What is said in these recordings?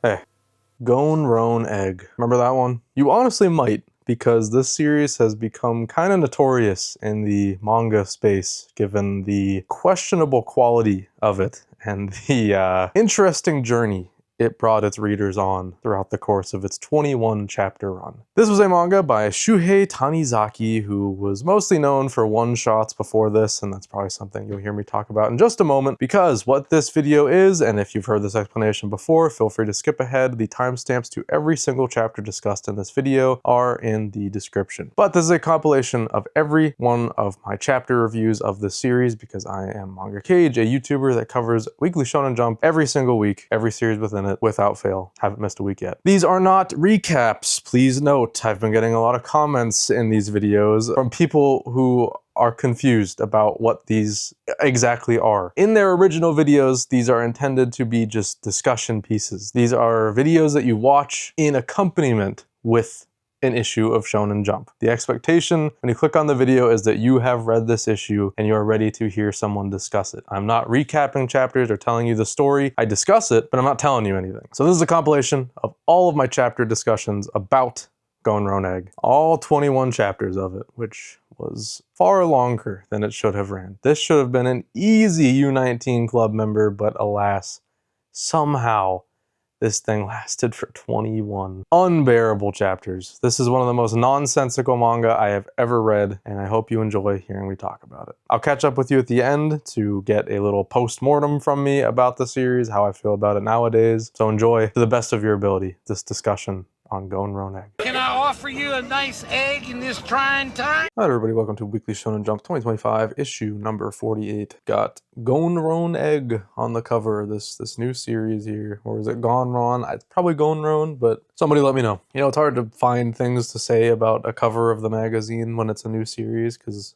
Hey, Gone Roan Egg. Remember that one? You honestly might, because this series has become kind of notorious in the manga space, given the questionable quality of it and the interesting journey it brought its readers on throughout the course of its 21 chapter run. This was a manga by Shuhei Tanizaki, who was mostly known for one-shots before this, and that's probably something you'll hear me talk about in just a moment, because what this video is, and if you've heard this explanation before, feel free to skip ahead. The timestamps to every single chapter discussed in this video are in the description. But this is a compilation of every one of my chapter reviews of this series, because I am Manga Cage, a YouTuber that covers Weekly Shonen Jump every single week, every series within it, without fail. Haven't missed a week yet. These are not recaps, please note. I've been getting a lot of comments in these videos from people who are confused about what these exactly are. In their original videos, these are intended to be just discussion pieces. These are videos that you watch in accompaniment with an issue of Shonen Jump. The expectation when you click on the video is that you have read this issue and you are ready to hear someone discuss it. I'm not recapping chapters or telling you the story. I discuss it, but I'm not telling you anything. So this is a compilation of all of my chapter discussions about Gone Roan Egg. All 21 chapters of it, which was far longer than it should have ran. This should have been an easy U19 club member, but alas, somehow this thing lasted for 21 unbearable chapters. This is one of the most nonsensical manga I have ever read, and I hope you enjoy hearing me talk about it. I'll catch up with you at the end to get a little post-mortem from me about the series, how I feel about it nowadays. So enjoy, to the best of your ability, this discussion on Gone Roan Egg. Can I offer you a nice egg in this trying time? Hi everybody, welcome to Weekly Shonen Jump 2025, issue number 48. Got Gone Roan Egg on the cover of this new series here. Or is it Gone Roan? It's probably Gone Roan, but somebody let me know. You know, it's hard to find things to say about a cover of the magazine when it's a new series, because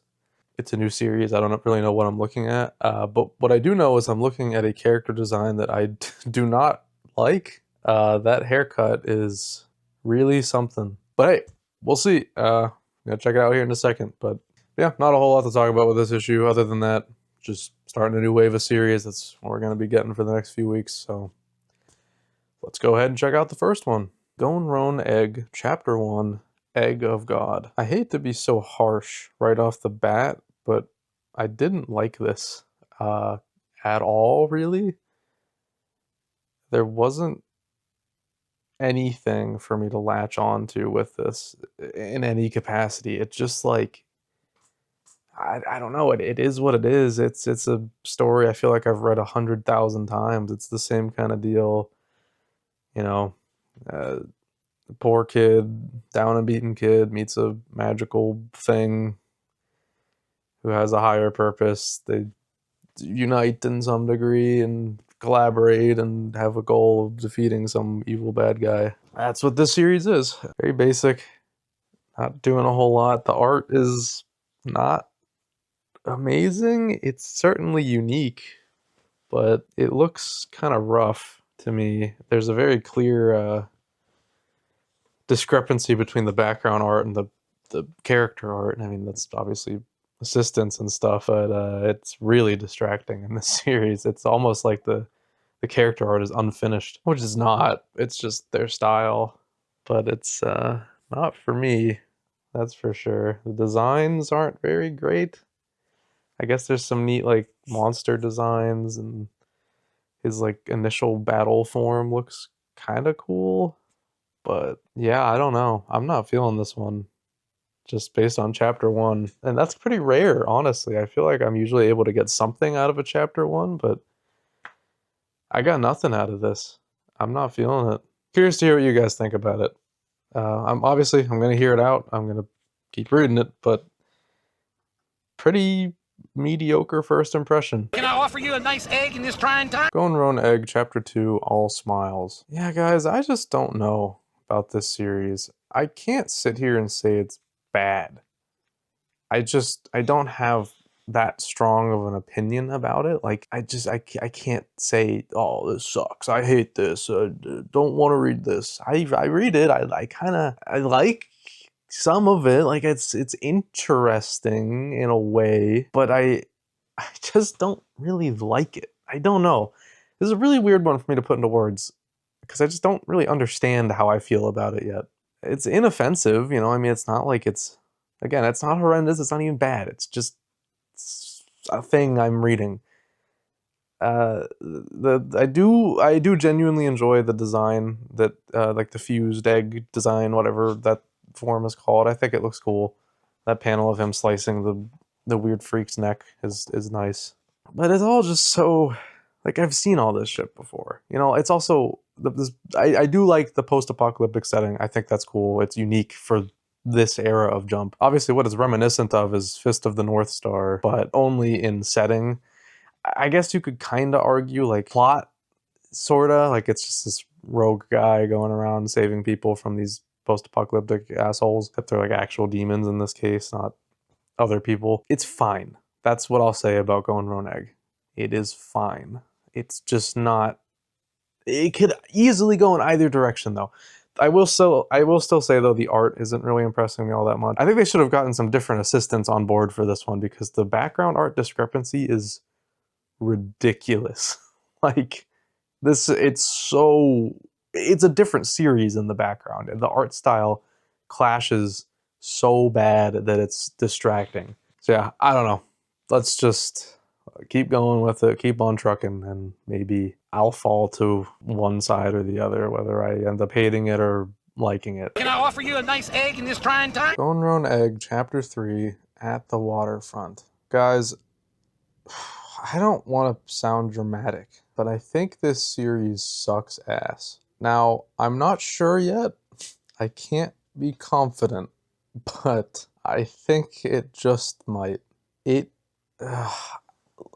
it's a new series. I don't really know what I'm looking at. But what I do know is I'm looking at a character design that I do not like. That haircut is really something. But hey, we'll see. Gonna check it out here in a second. But yeah, not a whole lot to talk about with this issue other than that. Just starting a new wave of series. That's what we're gonna be getting for the next few weeks. So let's go ahead and check out the first one. Gone Roan Egg, Chapter 1, Egg of God. I hate to be so harsh right off the bat, but I didn't like this at all, really. There wasn't anything for me to latch on to with this in any capacity. It's just like, I don't know, it is what it is. It's a story I feel like I've read 100,000 times. It's the same kind of deal, you know. Poor kid, down and beaten kid meets a magical thing who has a higher purpose. They unite in some degree and collaborate and have a goal of defeating some evil bad guy. That's what this series is. Very basic, not doing a whole lot. The art is not amazing. It's certainly unique, but it looks kind of rough to me. There's a very clear discrepancy between the background art and the character art. I mean, that's obviously assistants and stuff, but it's really distracting in this series. It's almost like the character art is unfinished, which is not. It's just their style, but it's not for me, that's for sure. The designs aren't very great. I guess there's some neat like monster designs, and his like initial battle form looks kind of cool, but yeah, I don't know. I'm not feeling this one just based on chapter 1, and that's pretty rare, honestly. I feel like I'm usually able to get something out of a chapter 1, but I got nothing out of this. I'm not feeling it. Curious to hear what you guys think about it. I'm gonna hear it out. I'm gonna keep reading it, but pretty mediocre first impression. Can I offer you a nice egg in this trying time? Gone Roan Egg, Chapter 2, All Smiles. Yeah, guys, I just don't know about this series. I can't sit here and say it's bad. I don't have that strong of an opinion about it. Like, I can't say, oh, this sucks, I hate this, don't want to read this. I read it. I like some of it. Like, it's interesting in a way, but I just don't really like it. I don't know. This is a really weird one for me to put into words. because I just don't really understand how I feel about it yet. It's inoffensive, you know, I mean, it's not like again, it's not horrendous, it's not even bad, it's just a thing I'm reading. I do genuinely enjoy the design that like the fused egg design, whatever that form is called. I think it looks cool. That panel of him slicing the weird freak's neck is nice. But it's all just so like I've seen all this shit before. You know, it's also I do like the post-apocalyptic setting. I think that's cool. It's unique for this era of Jump. Obviously, what it's reminiscent of is Fist of the North Star, but only in setting. I guess you could kind of argue like plot, sorta, like it's just this rogue guy going around saving people from these post-apocalyptic assholes. Except they're like actual demons in this case, not other people. It's fine. That's what I'll say about Going Roan Egg. It is fine. It's just not. It could easily go in either direction though. I will still say though the art isn't really impressing me all that much. I think they should have gotten some different assistants on board for this one because the background art discrepancy is ridiculous. Like this, it's a different series in the background, and the art style clashes so bad that it's distracting. So yeah, I don't know. Let's just keep going with it, keep on trucking, and maybe I'll fall to one side or the other, whether I end up hating it or liking it. Can I offer you a nice egg in this trying time? Going Roan Egg, Chapter 3, At the Waterfront. Guys, I don't want to sound dramatic, but I think this series sucks ass. Now, I'm not sure yet. I can't be confident, but I think it just might.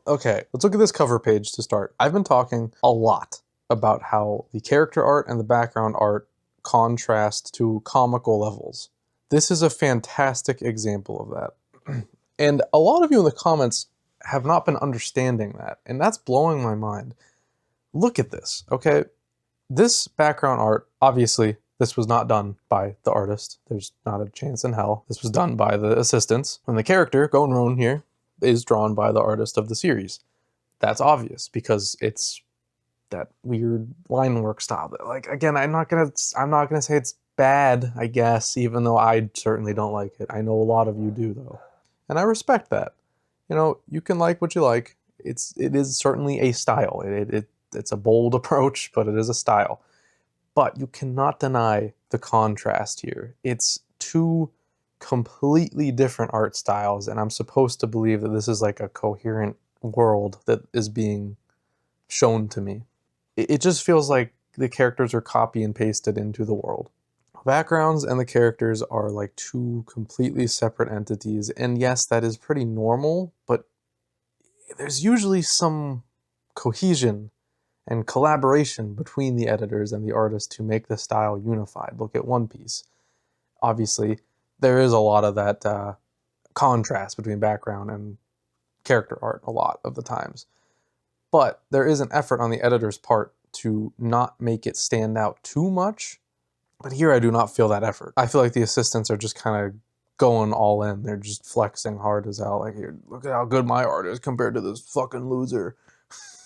Okay, let's look at this cover page to start. I've been talking a lot about how the character art and the background art contrast to comical levels. This is a fantastic example of that. And a lot of you in the comments have not been understanding that, and that's blowing my mind. Look at this, okay? This background art, obviously, this was not done by the artist. There's not a chance in hell. This was done by the assistants. And the character, Going Roan here, is drawn by the artist of the series. That's obvious because it's that weird line work style. Like, again, I'm not gonna say it's bad, I guess, even though I certainly don't like it. I know a lot of you do though. And I respect that. You know, you can like what you like. It is certainly a style. It's a bold approach, but it is a style. But you cannot deny the contrast here. It's two completely different art styles, and I'm supposed to believe that this is like a coherent world that is being shown to me. It just feels like the characters are copy and pasted into the world. Backgrounds and the characters are like two completely separate entities, and yes, that is pretty normal, but there's usually some cohesion and collaboration between the editors and the artist to make the style unified. Look at One Piece. Obviously, there is a lot of that contrast between background and character art a lot of the times. But there is an effort on the editor's part to not make it stand out too much. But here I do not feel that effort. I feel like the assistants are just kind of going all in. They're just flexing hard as hell. Like, here, look at how good my art is compared to this fucking loser.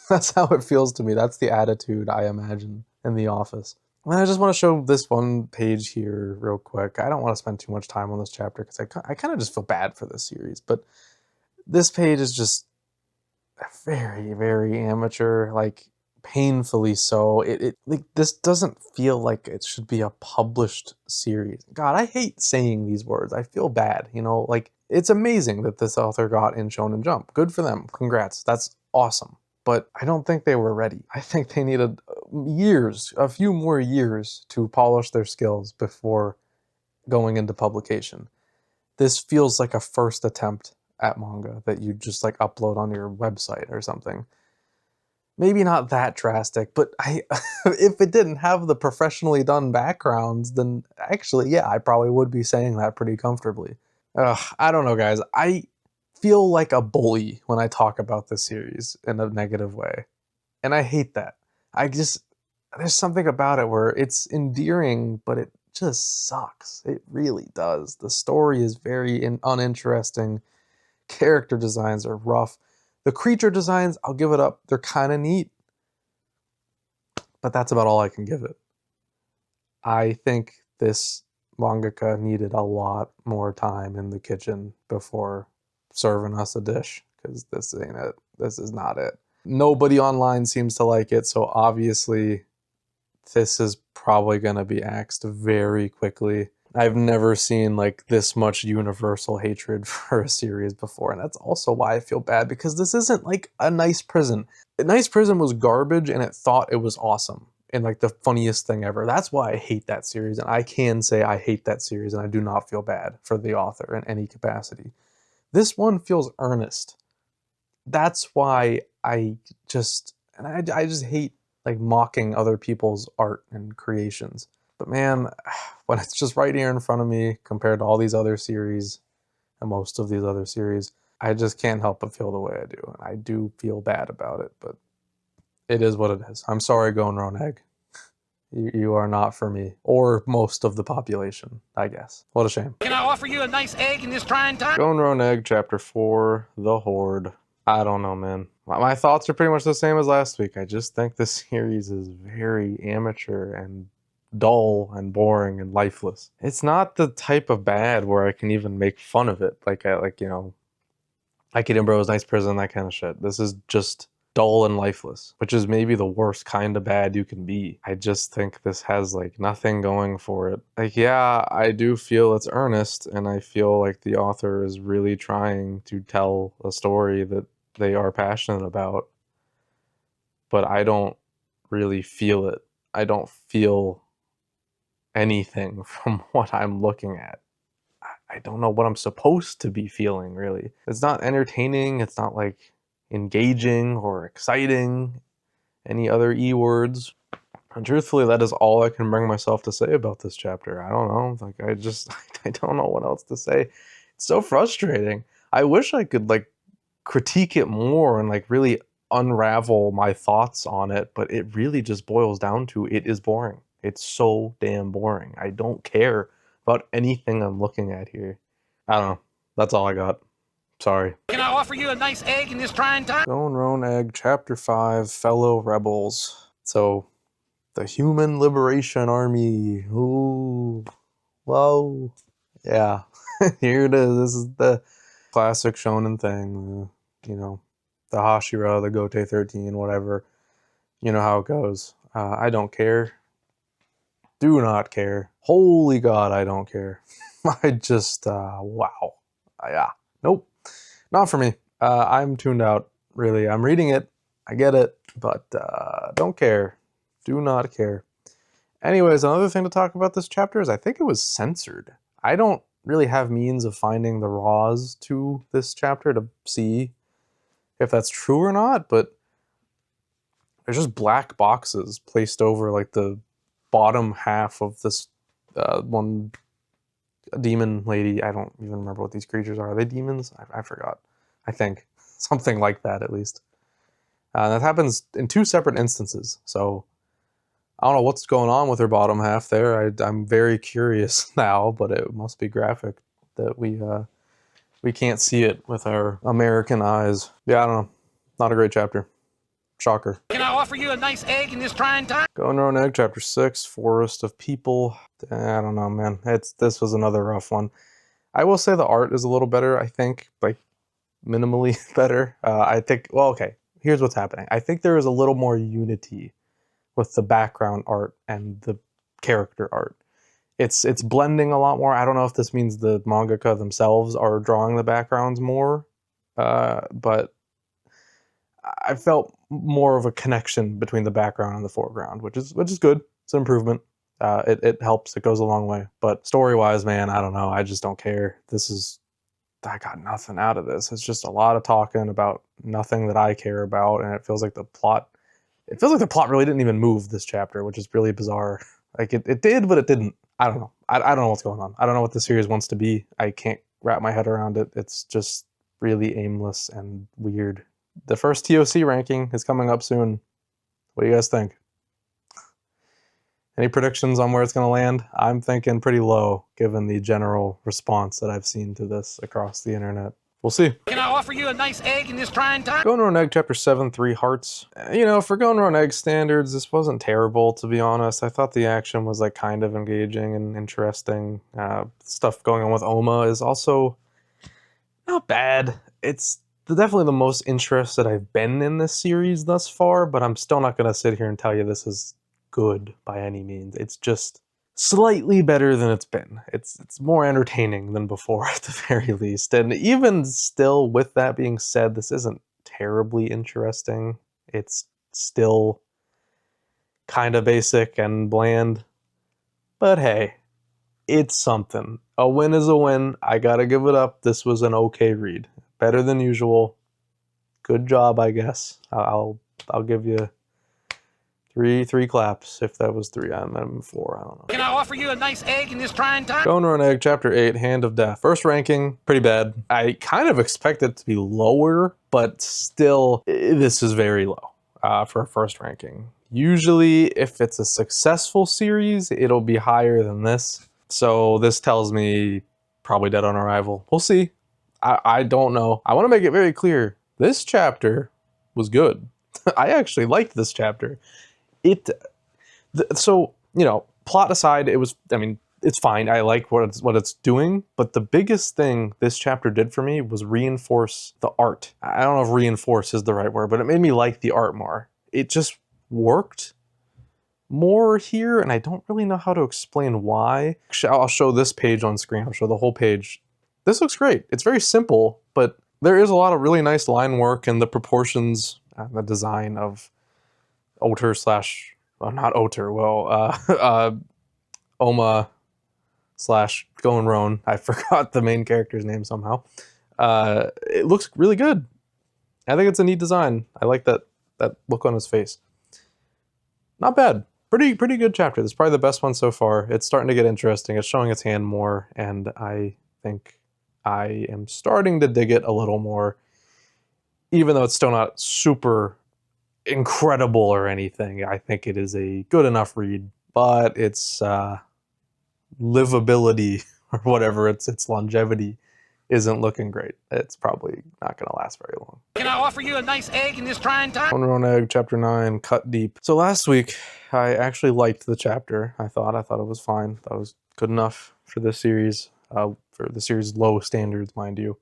That's how it feels to me. That's the attitude I imagine in the office. And I just want to show this one page here real quick. I don't want to spend too much time on this chapter because I kind of just feel bad for this series. But this page is just very, very amateur, like painfully so. Like this doesn't feel like it should be a published series. God, I hate saying these words. I feel bad, you know, like it's amazing that this author got in Shonen Jump. Good for them. Congrats. That's awesome. But I don't think they were ready. I think they needed years, a few more years to polish their skills before going into publication. This feels like a first attempt at manga that you just like upload on your website or something. Maybe not that drastic, but if it didn't have the professionally done backgrounds, then actually, yeah, I probably would be saying that pretty comfortably. I don't know, guys. I feel like a bully when I talk about this series in a negative way. And I hate that. There's something about it where it's endearing, but it just sucks. It really does. The story is very uninteresting. Character designs are rough. The creature designs, I'll give it up. They're kind of neat. but that's about all I can give it. I think this mangaka needed a lot more time in the kitchen before serving us a dish, because this ain't it. This is not it. Nobody online seems to like it, so obviously this is probably going to be axed very quickly. I've never seen like this much universal hatred for a series before, and that's also why I feel bad, because this isn't like a Nice Prison. A Nice Prison was garbage and it thought it was awesome and like the funniest thing ever. That's why I hate that series, and I can say I hate that series and I do not feel bad for the author in any capacity. This one feels earnest. That's why I just hate like mocking other people's art and creations. But man, when it's just right here in front of me compared to all these other series and most of these other series, I just can't help but feel the way I do. And I do feel bad about it, but it is what it is. I'm sorry, Going Roan Egg. You are not for me, or most of the population, I guess. What a shame. Can I offer you a nice egg in this trying time? Going Roan Egg, Chapter 4, The Horde. I don't know, man. My thoughts are pretty much the same as last week. I just think this series is very amateur and dull and boring and lifeless. It's not the type of bad where I can even make fun of it. Like Bros, Nice Prison, that kind of shit. This is just dull and lifeless, which is maybe the worst kind of bad you can be. I just think this has like nothing going for it. Like, yeah, I do feel it's earnest, and I feel like the author is really trying to tell a story that they are passionate about, but I don't really feel it. I don't feel anything from what I'm looking at. I don't know what I'm supposed to be feeling, really. It's not entertaining, it's not like engaging or exciting, any other E words. And truthfully, that is all I can bring myself to say about this chapter. I don't know. Like, I don't know what else to say. It's so frustrating. I wish I could, like, critique it more and, like, really unravel my thoughts on it, but it really just boils down to it is boring. It's so damn boring. I don't care about anything I'm looking at here. I don't know. That's all I got. Sorry. Can I offer you a nice egg in this trying time? Going Roan Egg, Chapter 5, Fellow Rebels. So, the Human Liberation Army. Ooh. Whoa. Yeah. Here it is. This is the classic shonen thing. You know, the Hashira, the Gote 13, whatever. You know how it goes. I don't care. Do not care. Holy God, I don't care. I just, wow. Yeah. Nope. Not for me. I'm tuned out, really. I'm reading it. I get it. But don't care. Do not care. Anyways, another thing to talk about this chapter is I think it was censored. I don't really have means of finding the raws to this chapter to see if that's true or not, but there's just black boxes placed over like the bottom half of this one demon lady. I don't even remember what these creatures are. Are they demons? I forgot. I think. Something like that, at least. That happens in 2 separate instances, so I don't know what's going on with her bottom half there. I'm very curious now, but it must be graphic that we can't see it with our American eyes. Yeah, I don't know. Not a great chapter. Shocker. Can I offer you a nice egg in this trying time? Going Roan Egg, Chapter 6, Forest of People. I don't know, man. This was another rough one. I will say the art is a little better, I think. Like, minimally better. I think, well, okay. Here's what's happening. I think there is a little more unity with the background art and the character art. It's blending a lot more. I don't know if this means the mangaka themselves are drawing the backgrounds more, but I felt more of a connection between the background and the foreground, which is good. It's an improvement. It helps. It goes a long way. But story-wise, man, I don't know. I just don't care. I got nothing out of this. It's just a lot of talking about nothing that I care about, and it feels like the plot really didn't even move this chapter, which is really bizarre. Like it did, but it didn't. I don't know. I don't know what's going on. I don't know what the series wants to be. I can't wrap my head around it. It's just really aimless and weird. The first TOC ranking is coming up soon. What do you guys think? Any predictions on where it's going to land? I'm thinking pretty low, given the general response that I've seen to this across the internet. We'll see. Can I offer you a nice egg in this trying time? Going Roan Egg, Chapter 7, 3 Hearts. You know, for Going Roan Egg standards, this wasn't terrible, to be honest. I thought the action was, like, kind of engaging and interesting. Stuff going on with Oma is also not bad. It's definitely the most interested I've been in this series thus far, but I'm still not going to sit here and tell you this is good by any means. It's just slightly better than it's been. It's more entertaining than before at the very least. And even still, with that being said, this isn't terribly interesting. It's still kind of basic and bland. But hey, it's something. A win is a win. I gotta give it up. This was an okay read. Better than usual. Good job, I guess. I'll give you three claps. If that was three, I'm four. I don't know. Can I offer you a nice egg in this trying time? Going Roan Egg, Chapter 8, Hand of Death. First ranking, pretty bad. I kind of expected it to be lower, but still, this is very low for a first ranking. Usually, if it's a successful series, it'll be higher than this. So this tells me probably dead on arrival. We'll see. I don't know. I want to make it very clear. This chapter was good. I actually liked this chapter. So, you know, plot aside, it's fine. I like what it's doing, but the biggest thing this chapter did for me was reinforce the art. I don't know if reinforce is the right word, but it made me like the art more. It just worked more here, and I don't really know how to explain why. I'll show this page on screen. I'll show the whole page. This looks great. It's very simple, but there is a lot of really nice line work, and the proportions, the design of Oter slash, well, not Oter, Oma slash Going Roan. I forgot the main character's name somehow. It looks really good. I think it's a neat design. I like that look on his face. Not bad. Pretty good chapter. This is probably the best one so far. It's starting to get interesting. It's showing its hand more, and I think I am starting to dig it a little more, even though it's still not super incredible or anything. I think it is a good enough read, but its livability or whatever, its longevity isn't looking great. It's probably not going to last very long. Can I offer you a nice egg in this trying time? Going Roan Egg, Chapter 9, Cut Deep. So last week, I actually liked the chapter. I thought it was fine. Thought it was good enough for this series, for the series' low standards, mind you.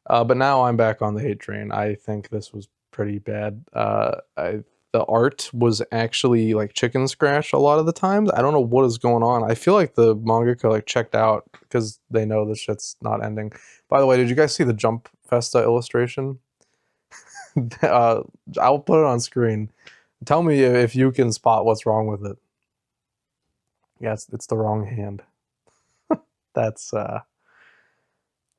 But now I'm back on the hate train. I think this was pretty bad. The art was actually like chicken scratch a lot of the times. I don't know what is going on. I feel like the mangaka like checked out because they know this shit's not ending. By the way, did you guys see the Jump Festa illustration? I'll put it on screen. Tell me if you can spot what's wrong with it. Yes, it's the wrong hand. That's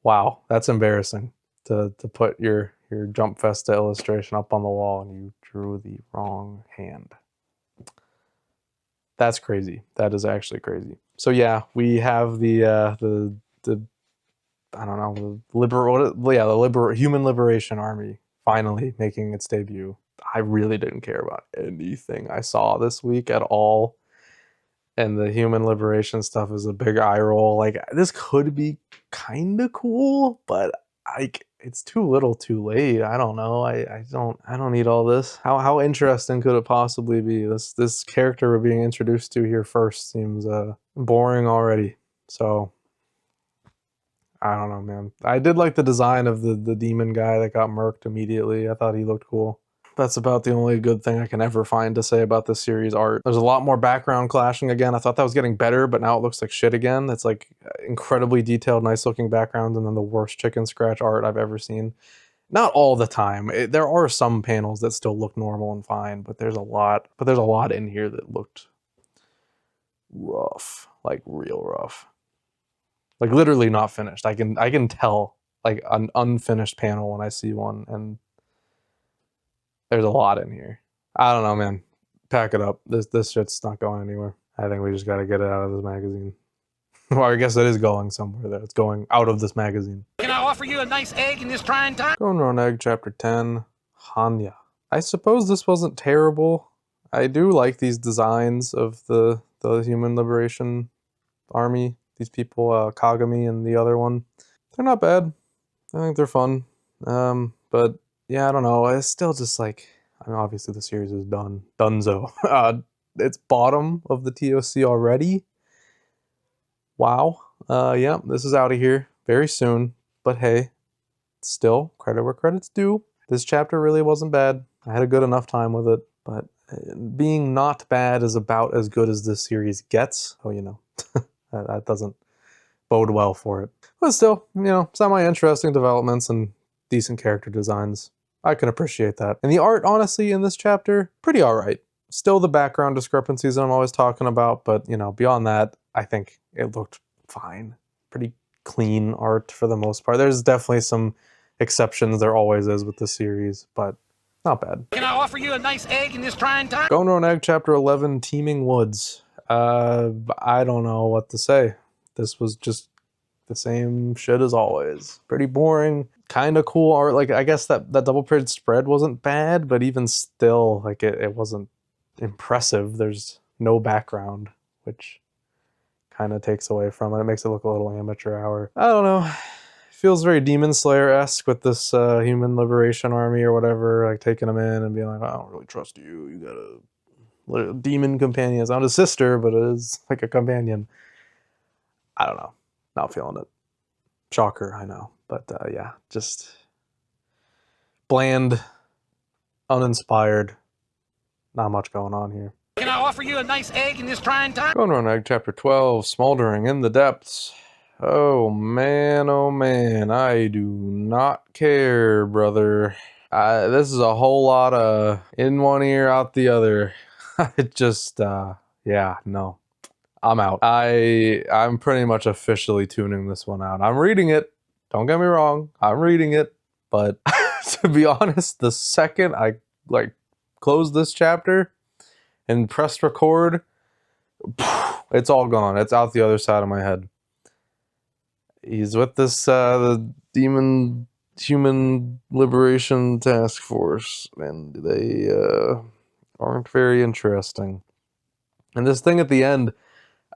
wow, that's embarrassing to put your Jump Festa illustration up on the wall and you drew the wrong hand. That's crazy. That is actually crazy. So yeah, we have the I don't know, the Human Liberation Army finally making its debut. I really didn't care about anything I saw this week at all. And the Human Liberation stuff is a big eye roll. Like, this could be kind of cool, but it's too little too late. I don't know. I don't need all this. How interesting could it possibly be? This character we're being introduced to here first seems boring already. So I don't know, man. I did like the design of the demon guy that got murked immediately. I thought he looked cool. That's about the only good thing I can ever find to say about this series art. There's a lot more background clashing again. I thought that was getting better, but now it looks like shit again. It's like incredibly detailed, nice looking backgrounds, and then the worst chicken scratch art I've ever seen. Not all the time. There are some panels that still look normal and fine, but there's a lot in here that looked rough, like real rough. Like literally not finished. I can tell like an unfinished panel when I see one, and there's a lot in here. I don't know, man. Pack it up. This shit's not going anywhere. I think we just gotta get it out of this magazine. Well, I guess it is going somewhere there. It's going out of this magazine. Can I offer you a nice egg in this trying time? Going Roan Egg, Chapter 10, Hanya. I suppose this wasn't terrible. I do like these designs of the Human Liberation Army. These people, Kagami and the other one. They're not bad. I think they're fun. But yeah, I don't know. It's still just like, I mean, obviously the series is done. Dunzo. It's bottom of the TOC already. Wow. Yeah, this is out of here very soon. But hey, still, credit where credit's due. This chapter really wasn't bad. I had a good enough time with it, but being not bad is about as good as this series gets. Oh, you know, that doesn't bode well for it. But still, you know, semi-interesting developments and decent character designs. I can appreciate that. And the art, honestly, in this chapter, pretty alright. Still the background discrepancies that I'm always talking about, but, you know, beyond that, I think it looked fine. Pretty clean art for the most part. There's definitely some exceptions, there always is with the series, but not bad. Can I offer you a nice egg in this trying time? Going on Egg, Chapter 11, Teeming Woods. I don't know what to say. This was just the same shit as always. Pretty boring, kind of cool art. Like, I guess that double page spread wasn't bad, but even still, like, it wasn't impressive. There's no background, which kind of takes away from it. It makes it look a little amateur hour. I don't know. Feels very Demon Slayer-esque with this human liberation army or whatever, like taking him in and being like, I don't really trust you. You got a demon companion. It's not a sister, but it is like a companion. I don't know. Not feeling it. Shocker, I know. But yeah, just bland, uninspired. Not much going on here. Can I offer you a nice egg in this trying time? Going on Egg Chapter 12, Smoldering in the Depths. Oh man, I do not care, brother. This is a whole lot of in one ear, out the other. It just, yeah, no. I'm out. I'm pretty much officially tuning this one out. I'm reading it. Don't get me wrong. I'm reading it. But to be honest, the second I, like, closed this chapter and pressed record, it's all gone. It's out the other side of my head. He's with this the Demon Human Liberation Task Force, and they aren't very interesting. And this thing at the end,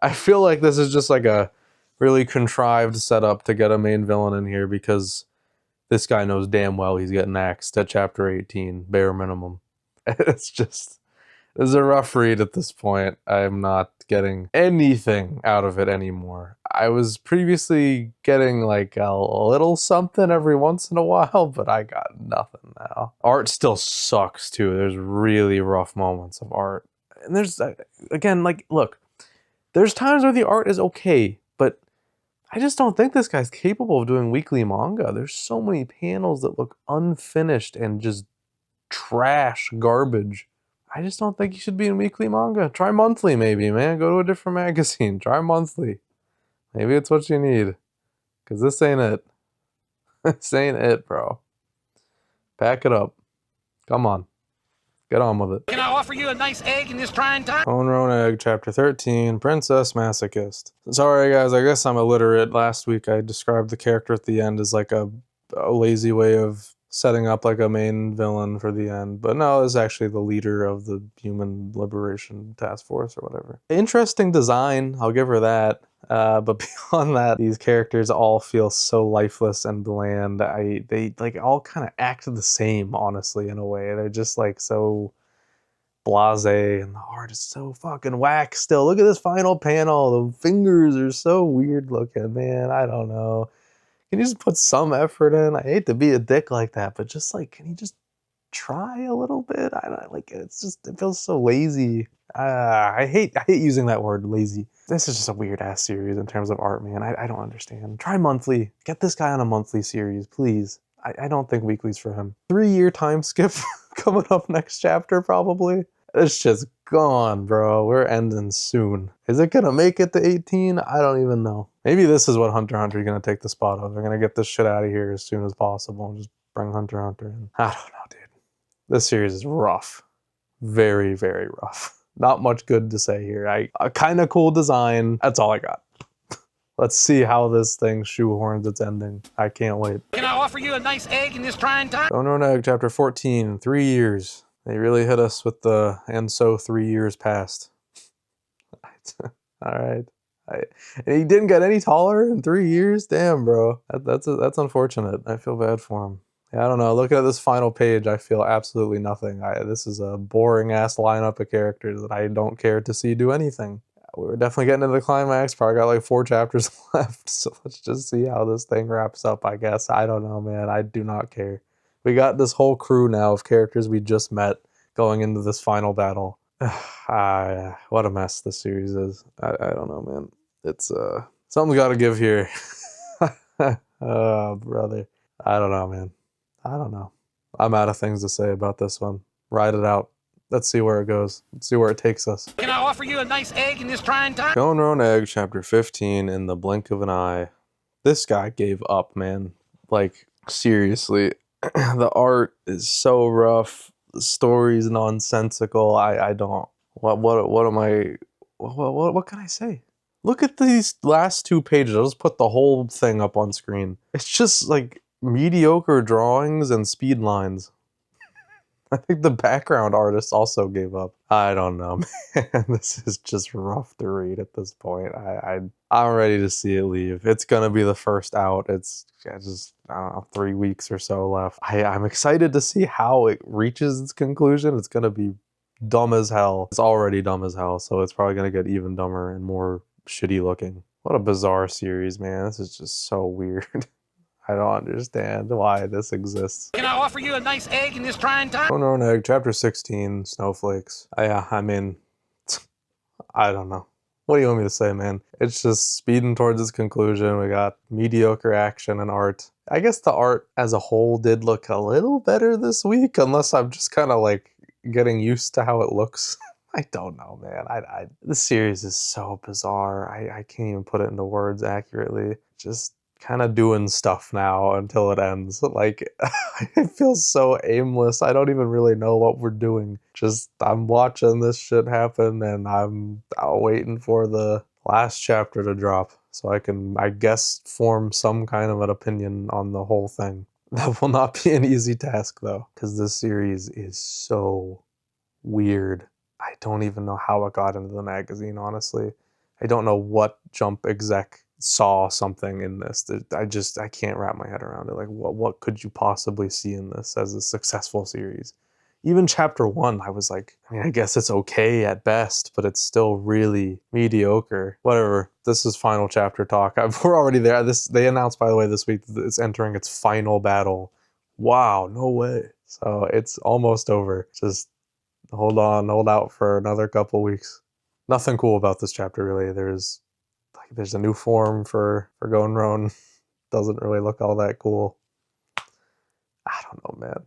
I feel like this is just like a really contrived setup to get a main villain in here, because this guy knows damn well he's getting axed at chapter 18, bare minimum. It's just, it's a rough read at this point. I'm not getting anything out of it anymore. I was previously getting like a little something every once in a while, but I got nothing now. Art still sucks too. There's really rough moments of art. And there's, again, like, look, there's times where the art is okay, but I just don't think this guy's capable of doing weekly manga. There's so many panels that look unfinished and just trash garbage. I just don't think you should be in weekly manga. Try monthly maybe, man. Go to a different magazine. Try monthly. Maybe it's what you need. Because this ain't it. This ain't it, bro. Pack it up. Come on. Get on with it. Can I offer you a nice egg in this trying time? Own Egg, Chapter 13, Princess Masochist. Sorry guys, I guess I'm illiterate. Last week I described the character at the end as like a lazy way of setting up like a main villain for the end. But no, it's actually the leader of the Human Liberation Task Force or whatever. Interesting design, I'll give her that. But beyond that, these characters all feel so lifeless and bland. They like all kind of act the same, honestly, in a way. They're just like so blasé, and the art is so fucking whack still. Look at this final panel. The fingers are so weird looking, man. I don't know. Can you just put some effort in? I hate to be a dick like that, but just like, can you just try a little bit? I don't like it. It's just, it feels so lazy. I hate using that word, lazy. This is just a weird ass series in terms of art, man. I don't understand. Try monthly. Get this guy on a monthly series, please. I don't think weekly's for him. 3-year time skip coming up next chapter, probably. This shit's gone, bro. We're ending soon. Is it gonna make it to 18? I don't even know. Maybe this is what Hunter x Hunter is gonna take the spot of. They're gonna get this shit out of here as soon as possible and just bring Hunter x Hunter in. I don't know, dude. This series is rough. Very, very rough. Not much good to say here. A kind of cool design. That's all I got. Let's see how this thing shoehorns its ending. I can't wait. Can I offer you a nice egg in this trying time? Shonen Egg, Chapter 14, 3 years. They really hit us with the, and so 3 years passed. All right. And he didn't get any taller in 3 years? Damn, bro. That's unfortunate. I feel bad for him. Yeah, I don't know. Looking at this final page, I feel absolutely nothing. This is a boring-ass lineup of characters that I don't care to see do anything. We're definitely getting into the climax. Probably got like 4 chapters left. So let's just see how this thing wraps up, I guess. I don't know, man. I do not care. We got this whole crew now of characters we just met going into this final battle. What a mess this series is. I don't know, man. It's something's got to give here. Oh, brother. I don't know, man. I don't know. I'm out of things to say about this one. Ride it out. Let's see where it goes. Let's see where it takes us. Can I offer you a nice egg in this trying time? Going Roan Egg, chapter 15, in the blink of an eye. This guy gave up, man. Like, seriously. The art is so rough. The story's nonsensical. I don't. What am I? What can I say? Look at these last 2 pages. I'll just put the whole thing up on screen. It's just like mediocre drawings and speed lines. I think the background artist also gave up. I don't know, man. This is just rough to read at this point. I'm ready to see it leave. It's gonna be the first out. It's just, I don't know, 3 weeks or so left. I'm excited to see how it reaches its conclusion. It's gonna be dumb as hell. It's already dumb as hell, so it's probably gonna get even dumber and more shitty looking. What a bizarre series, man. This is just so weird. I don't understand why this exists. Can I offer you a nice egg in this trying time? Going Roan Egg, chapter 16, Snowflakes. I mean, I don't know. What do you want me to say, man? It's just speeding towards its conclusion. We got mediocre action and art. I guess the art as a whole did look a little better this week, unless I'm just kind of like getting used to how it looks. I don't know, man. This series is so bizarre. I can't even put it into words accurately. Just kind of doing stuff now until it ends. Like, it feels so aimless. I don't even really know what we're doing. Just, I'm watching this shit happen and I'm waiting for the last chapter to drop so I can, I guess, form some kind of an opinion on the whole thing. That will not be an easy task though, because this series is so weird. I don't even know how it got into the magazine, honestly. I don't know what Jump exec saw something in this. I can't wrap my head around it. Like, what could you possibly see in this as a successful series? Even chapter 1, I was like, I mean, I guess it's okay at best, but it's still really mediocre. Whatever. This is final chapter talk. We're already there. They announced, by the way, this week that it's entering its final battle. Wow, no way. So it's almost over. Just hold on, hold out for another couple weeks. Nothing cool about this chapter, really. There's a new form for Going Roan. Doesn't really look all that cool. I don't know, man.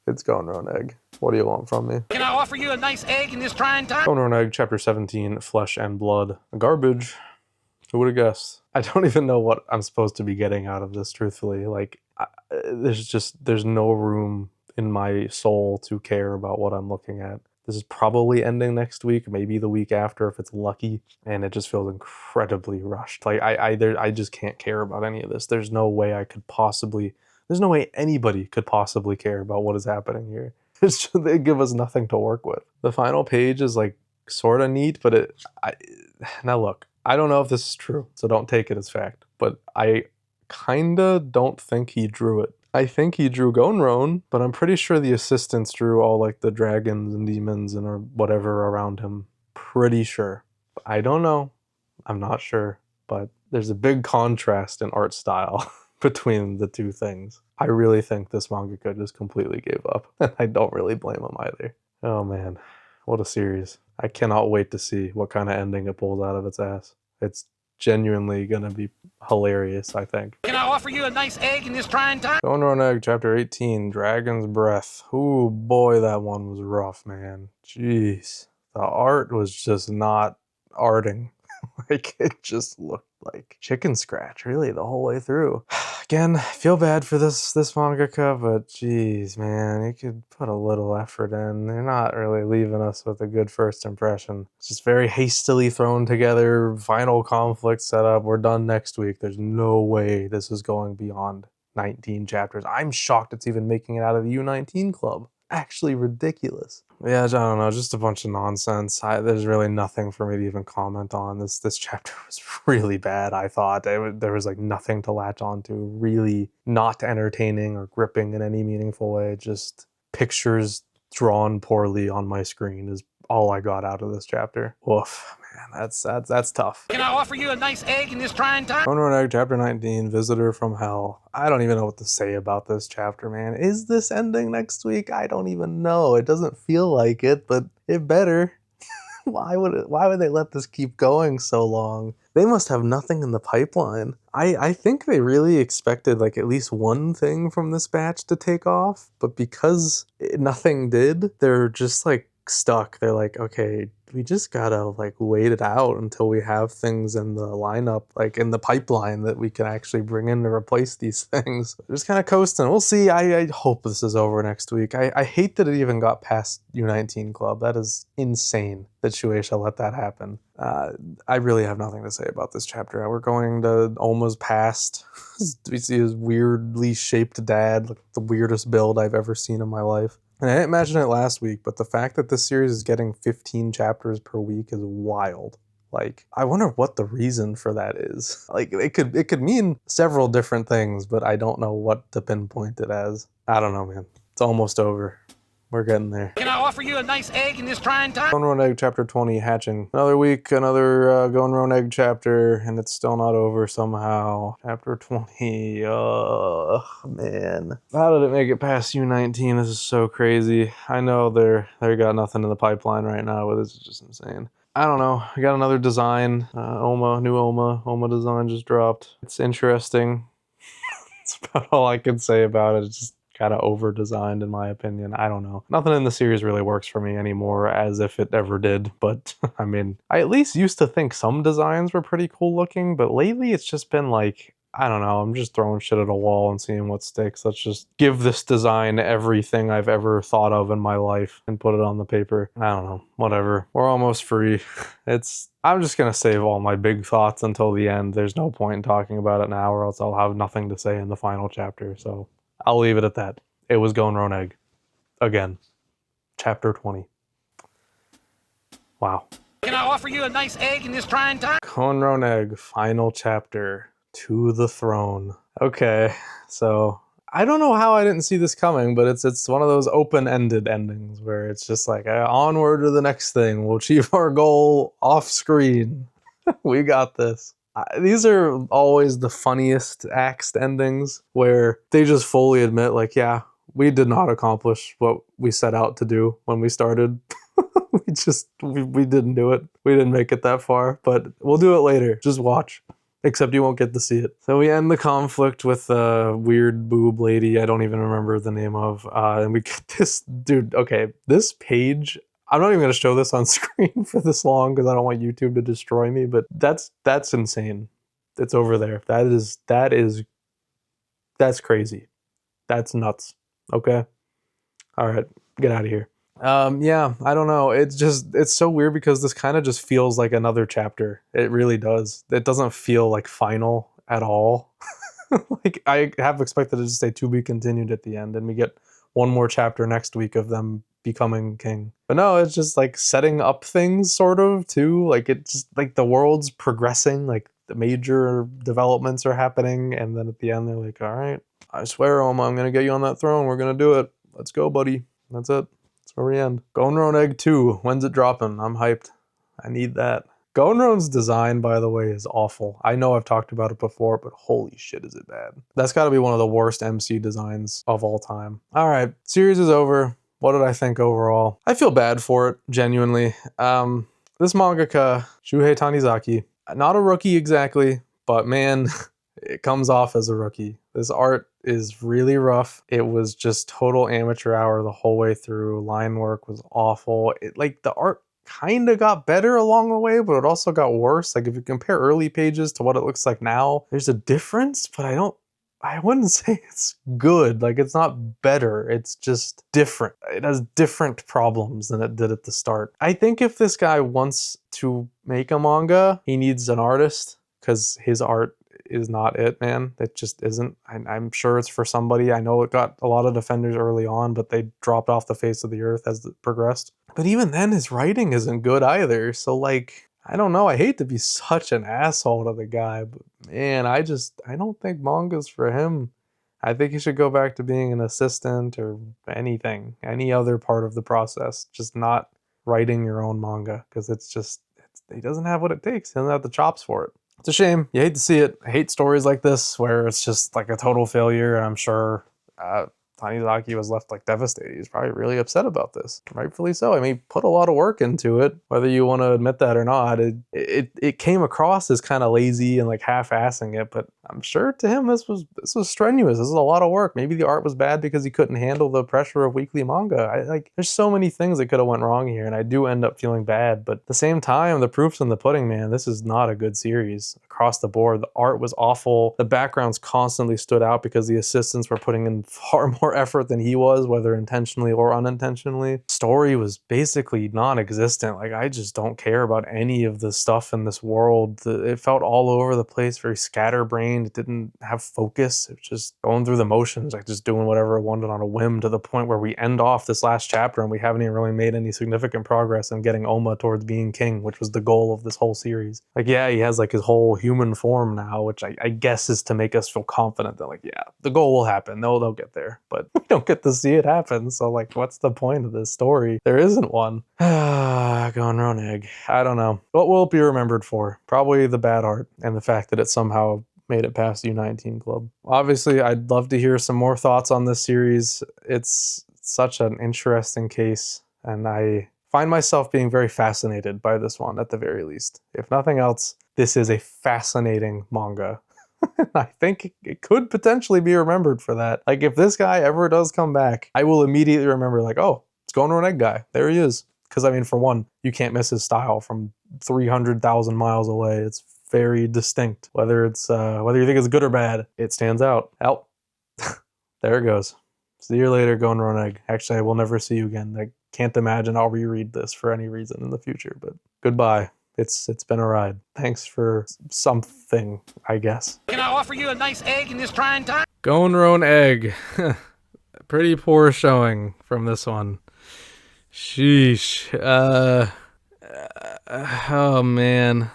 It's Going Roan Egg. What do you want from me? Can I offer you a nice egg in this trying time? Going Roan Egg, chapter 17, Flesh and Blood. Garbage. Who would have guessed? I don't even know what I'm supposed to be getting out of this, truthfully. Like, there's no room in my soul to care about what I'm looking at. This is probably ending next week, maybe the week after if it's lucky, and it just feels incredibly rushed. Like, I just can't care about any of this. There's no way there's no way anybody could possibly care about what is happening here. They give us nothing to work with. The final page is like sort of neat, but now look, I don't know if this is true, so don't take it as fact, but I kinda don't think he drew it. I think he drew Going Roan, but I'm pretty sure the assistants drew all like the dragons and demons and or whatever around him. Pretty sure. I don't know. I'm not sure, but there's a big contrast in art style between the two things. I really think this mangaka just completely gave up, and I don't really blame him either. Oh man, what a series. I cannot wait to see what kind of ending it pulls out of its ass. It's genuinely gonna be hilarious, I think. Can I offer you a nice egg in this trying time? Going Roan Egg, chapter 18, Dragon's Breath. Ooh, boy, that one was rough, man. Jeez. The art was just not arting. Like, it just looked like chicken scratch, really, the whole way through. Again, I feel bad for this mangaka, but geez, man, you could put a little effort in. They're not really leaving us with a good first impression. It's just very hastily thrown together, final conflict set up, we're done next week. There's no way this is going beyond 19 chapters. I'm shocked it's even making it out of the U19 club. actually ridiculous. Yeah, I don't know, just a bunch of nonsense. There's really nothing for me to even comment on. This chapter was really bad, I thought. There was like nothing to latch on to, really not entertaining or gripping in any meaningful way. Just pictures drawn poorly on my screen is all I got out of this chapter. Oof, man, that's tough. Can I offer you a nice egg in this trying time? Bone Egg, Chapter 19, Visitor from Hell. I don't even know what to say about this chapter, man. Is this ending next week? I don't even know. It doesn't feel like it, but it better. Why would they let this keep going so long? They must have nothing in the pipeline. I think they really expected like at least one thing from this batch to take off, but because nothing did, they're just like stuck. They're like, okay, we just gotta like wait it out until we have things in the lineup, like in the pipeline that we can actually bring in to replace these things. Just kind of coasting. We'll see. I hope this is over next week. I hate that it even got past U19 Club. That is insane that Shueisha let that happen. I really have nothing to say about this chapter. We're going to Oma's past. We see his weirdly shaped dad, like the weirdest build I've ever seen in my life. And I didn't mention it last week, but the fact that this series is getting 15 chapters per week is wild. Like, I wonder what the reason for that is. Like, it could mean several different things, but I don't know what to pinpoint it as. I don't know, man. It's almost over. We're getting there. Can I offer you a nice egg in this trying time? Going Roan Egg Chapter 20, Hatching. Another week, another Going Roan Egg chapter, and it's still not over somehow. Chapter 20, man. How did it make it past U19? This is so crazy. I know they got nothing in the pipeline right now, but this is just insane. I don't know. We got another design. New Oma design just dropped. It's interesting. That's about all I can say about it. It's just kind of over-designed in my opinion. I don't know. Nothing in the series really works for me anymore, as if it ever did, but I mean, I at least used to think some designs were pretty cool looking, but lately it's just been like, I don't know, I'm just throwing shit at a wall and seeing what sticks. Let's just give this design everything I've ever thought of in my life and put it on the paper. I don't know, whatever. We're almost free. I'm just gonna save all my big thoughts until the end. There's no point in talking about it now, or else I'll have nothing to say in the final chapter, so I'll leave it at that. It was Going Roan Egg. Again. Chapter 20. Wow. Can I offer you a nice egg in this trying time? Going Roan Egg, final chapter. To the throne. Okay, so I don't know how I didn't see this coming, but it's one of those open-ended endings where it's just like, onward to the next thing. We'll achieve our goal off screen. We got this. These are always the funniest axed endings where they just fully admit, like, yeah, we did not accomplish what we set out to do when we started. we didn't do it. We didn't make it that far, but we'll do it later. Just watch. Except you won't get to see it. So we end the conflict with a weird boob lady I don't even remember the name of. And we get this, dude, okay, this page, I'm not even going to show this on screen for this long because I don't want YouTube to destroy me, but that's insane. It's over there. That's crazy. That's nuts. Okay? All right, get out of here. Yeah, I don't know. It's so weird because this kind of just feels like another chapter. It really does. It doesn't feel like final at all. Like, I have expected it to say to be continued at the end, and we get one more chapter next week of them becoming king. But no, it's just like setting up things sort of too. Like, it's just like the world's progressing, like the major developments are happening, and then at the end they're like, all right, I swear, Oma, I'm gonna get you on that throne. We're gonna do it. Let's go, buddy. That's it. That's where we end. Going Roan Egg 2. When's it dropping? I'm hyped. I need that. Going Roan's design, by the way, is awful. I know I've talked about it before, but holy shit is it bad. That's gotta be one of the worst MC designs of all time. Alright, series is over. What did I think overall? I feel bad for it, genuinely. This mangaka, Shuhei Tanizaki, not a rookie exactly, but man, it comes off as a rookie. This art is really rough. It was just total amateur hour the whole way through. Line work was awful. The art kind of got better along the way, but it also got worse. Like, if you compare early pages to what it looks like now, there's a difference, but I wouldn't say it's good. Like, it's not better. It's just different. It has different problems than it did at the start. I think if this guy wants to make a manga, he needs an artist, because his art is not it, man. It just isn't. I'm sure it's for somebody. I know it got a lot of defenders early on, but they dropped off the face of the earth as it progressed. But even then, his writing isn't good either. So, like, I don't know. I hate to be such an asshole to the guy, but man, I don't think manga's for him. I think he should go back to being an assistant or anything, any other part of the process. Just not writing your own manga, because he doesn't have what it takes. He doesn't have the chops for it. It's a shame. You hate to see it. I hate stories like this where it's just like a total failure. And I'm sure Tanizaki was left like devastated. He's probably really upset about this. Rightfully so. I mean, he put a lot of work into it, whether you want to admit that or not. It came across as kind of lazy and like half-assing it, but I'm sure to him this was strenuous. This is a lot of work. Maybe the art was bad because he couldn't handle the pressure of weekly manga. There's so many things that could have went wrong here, and I do end up feeling bad. But at the same time, the proof's in the pudding, man. This is not a good series across the board. The art was awful. The backgrounds constantly stood out because the assistants were putting in far more effort than he was, whether intentionally or unintentionally. Story was basically non-existent. Like, I just don't care about any of the stuff in this world. It felt all over the place, very scatterbrained. It didn't have focus. It was just going through the motions, like just doing whatever it wanted on a whim, to the point where we end off this last chapter and we haven't even really made any significant progress in getting Oma towards being king, which was the goal of this whole series. Like, yeah, he has like his whole human form now, which I guess is to make us feel confident that, like, yeah, the goal will happen. They'll get there. But we don't get to see it happen. So, like, what's the point of this story? There isn't one. Going round egg. I don't know. What will it be remembered for? Probably the bad art and the fact that it somehow made it past the U19 club. Obviously, I'd love to hear some more thoughts on this series. It's such an interesting case, and I find myself being very fascinated by this one at the very least. If nothing else, this is a fascinating manga. I think it could potentially be remembered for that. Like, if this guy ever does come back, I will immediately remember, like, oh, it's Going to an Egg guy. There he is. Because, I mean, for one, you can't miss his style from 300,000 miles away. It's very distinct. Whether you think it's good or bad, it stands out. Oh, there it goes. See you later, Going to an Egg. Actually, I will never see you again. I can't imagine I'll reread this for any reason in the future, but goodbye. It's been a ride. Thanks for something, I guess. Can I offer you a nice egg in this trying time? Going to an Egg. Pretty poor showing from this one. Sheesh. Oh man.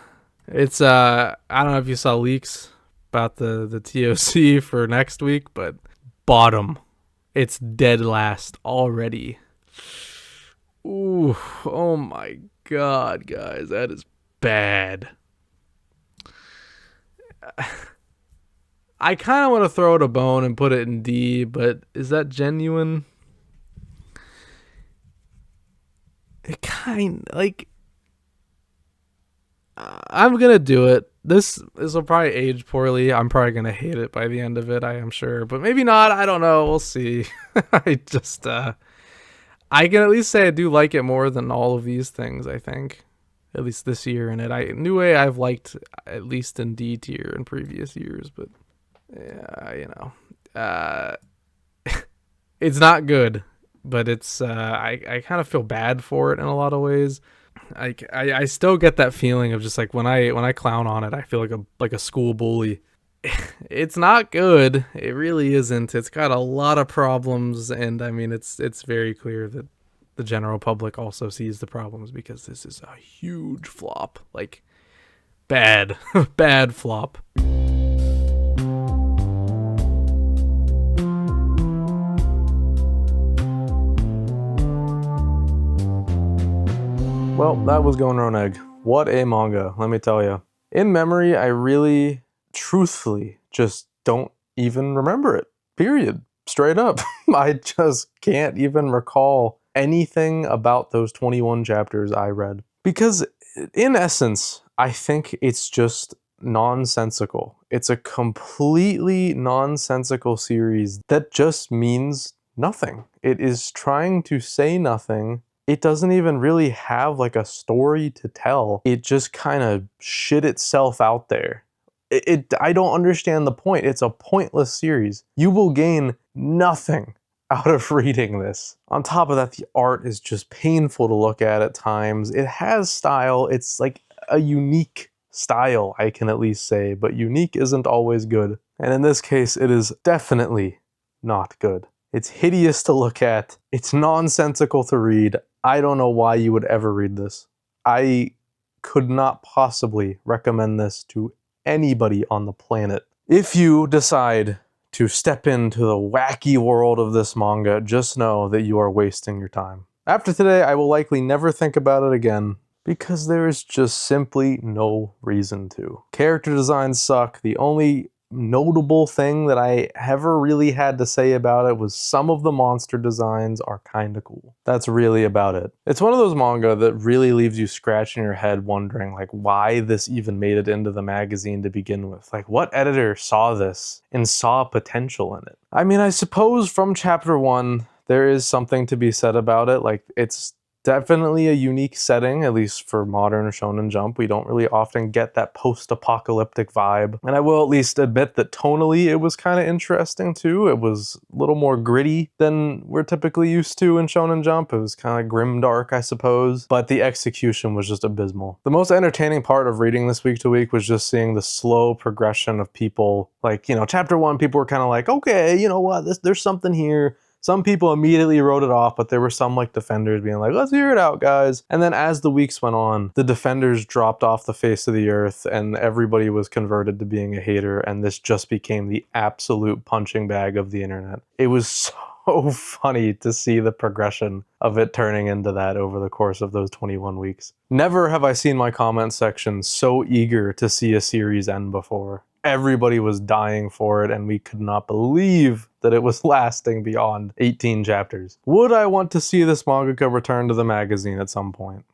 It's I don't know if you saw leaks about the TOC for next week, but bottom. It's dead last already. Ooh, oh my god, guys, that is bad. I kind of want to throw it a bone and put it in D, but is that genuine? It kind like I'm gonna do it. This will probably age poorly. I'm probably gonna hate it by the end of it, I am sure, but maybe not. I don't know. We'll see. I can at least say I do like it more than all of these things, I think. At least this year in it. I've liked at least in D tier in previous years, but yeah, it's not good, but it's I kind of feel bad for it in a lot of ways. I still get that feeling of just like when I clown on it, I feel like a school bully. It's not good. It really isn't. It's got a lot of problems, and I mean it's very clear that the general public also sees the problems, because this is a huge flop. Like, bad bad flop. Well, that was Going Round Egg. What a manga, let me tell you. In memory, I really, truthfully, just don't even remember it. Period. Straight up. I just can't even recall anything about those 21 chapters I read. Because, in essence, I think it's just nonsensical. It's a completely nonsensical series that just means nothing. It is trying to say nothing. It doesn't even really have like a story to tell. It just kind of shit itself out there. I don't understand the point. It's a pointless series. You will gain nothing out of reading this. On top of that, the art is just painful to look at times. It has style. It's like a unique style, I can at least say, but unique isn't always good. And in this case, it is definitely not good. It's hideous to look at. It's nonsensical to read. I don't know why you would ever read this. I could not possibly recommend this to anybody on the planet. If you decide to step into the wacky world of this manga, just know that you are wasting your time. After today, I will likely never think about it again, because there is just simply no reason to. Character designs suck. The only notable thing that I ever really had to say about it was some of the monster designs are kind of cool. That's really about it. It's one of those manga that really leaves you scratching your head wondering like why this even made it into the magazine to begin with. Like what editor saw this and saw potential in it? I mean, I suppose from chapter 1 there is something to be said about it. Like it's definitely a unique setting, at least for modern Shonen Jump. We don't really often get that post-apocalyptic vibe. And I will at least admit that tonally it was kind of interesting too. It was a little more gritty than we're typically used to in Shonen Jump. It was kind of grimdark, I suppose. But the execution was just abysmal. The most entertaining part of reading this week to week was just seeing the slow progression of people. Like, you know, chapter 1, people were kind of like, okay, you know what, there's something here. Some people immediately wrote it off, but there were some like defenders being like, let's hear it out, guys. And then as the weeks went on, the defenders dropped off the face of the earth and everybody was converted to being a hater, and this just became the absolute punching bag of the internet. It was so funny to see the progression of it turning into that over the course of those 21 weeks. Never have I seen my comment section so eager to see a series end before. Everybody was dying for it, and we could not believe that it was lasting beyond 18 chapters. Would I want to see this mangaka return to the magazine at some point?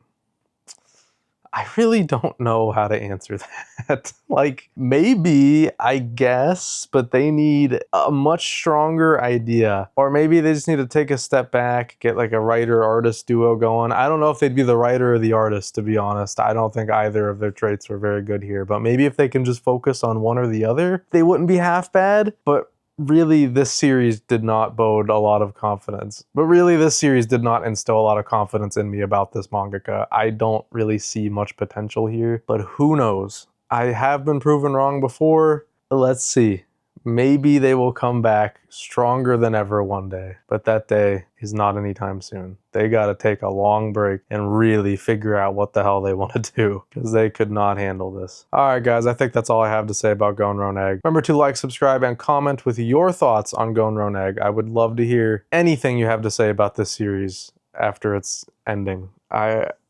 I really don't know how to answer that. Like, maybe, I guess, but they need a much stronger idea. Or maybe they just need to take a step back, get like a writer-artist duo going. I don't know if they'd be the writer or the artist, to be honest. I don't think either of their traits were very good here. But maybe if they can just focus on one or the other, they wouldn't be half bad. But really, this series did not bode a lot of confidence. But really, this series did not instill a lot of confidence in me about this mangaka. I don't really see much potential here, but who knows? I have been proven wrong before. Let's see. Maybe they will come back stronger than ever one day, but that day is not anytime soon. They gotta take a long break and really figure out what the hell they want to do, because they could not handle this. Alright guys, I think that's all I have to say about Gonron Egg. Remember to like, subscribe, and comment with your thoughts on Gonron Egg. I would love to hear anything you have to say about this series after its ending.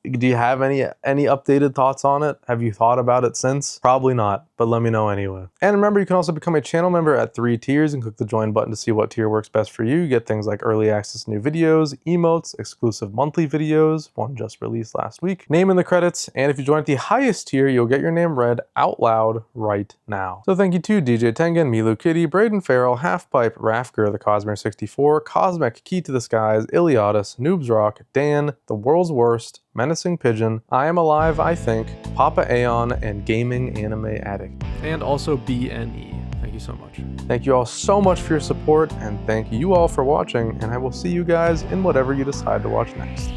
Do you have any updated thoughts on it? Have you thought about it since? Probably not, but let me know anyway. And remember, you can also become a channel member at 3 tiers and click the join button to see what tier works best for you. You get things like early access to new videos, emotes, exclusive monthly videos, one just released last week, name in the credits, and if you join at the highest tier, you'll get your name read out loud right now. So thank you to DJ Tengen, Milu Kitty, Braden Farrell, Halfpipe, Rafker, the Cosmere64, Cosmic, Key to the Skies, Iliadus, Noobs Rock, Dan, The World's Worst, Menacing Pigeon, I Am Alive, I Think, Papa Aeon, and Gaming Anime Addict. And also BNE. Thank you so much. Thank you all so much for your support, and thank you all for watching, and I will see you guys in whatever you decide to watch next.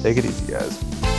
Take it easy, guys.